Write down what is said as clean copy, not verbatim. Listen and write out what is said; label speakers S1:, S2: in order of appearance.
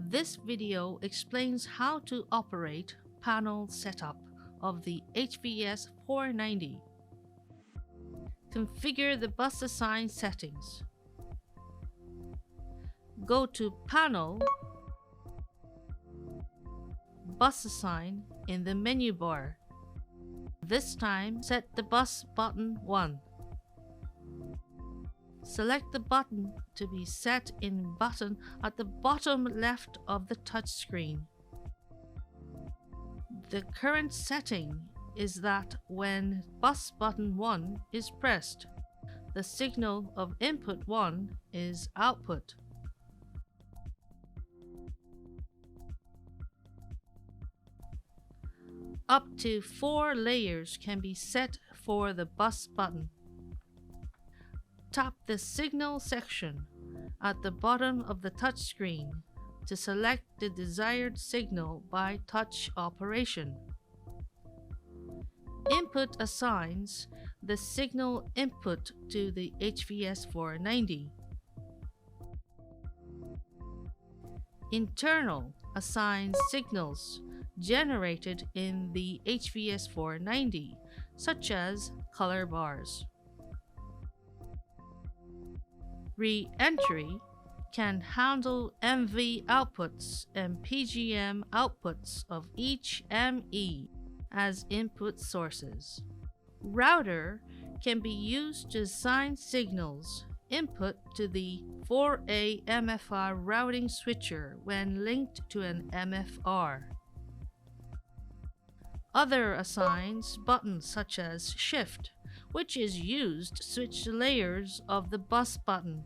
S1: This video explains how to operate panel setup of the HVS-490. Configure the bus assign settings. Go to Panel, Bus Assign in the menu bar. This time, set the bus button 1. Select the button to be set in button at the bottom left of the touchscreen. The current setting is that when bus button 1 is pressed, the signal of input 1 is output. Up to 4 layers can be set for the bus button. Tap the Signal section at the bottom of the touchscreen to select the desired signal by touch operation. Input assigns the signal input to the HVS-490. Internal assigns signals generated in the HVS-490, such as color bars. Re-entry can handle MV outputs and PGM outputs of each ME as input sources. Router can be used to assign signals input to the 4A MFR routing switcher when linked to an MFR. Other assigns buttons such as Shift, which is used to switch the layers of the bus button.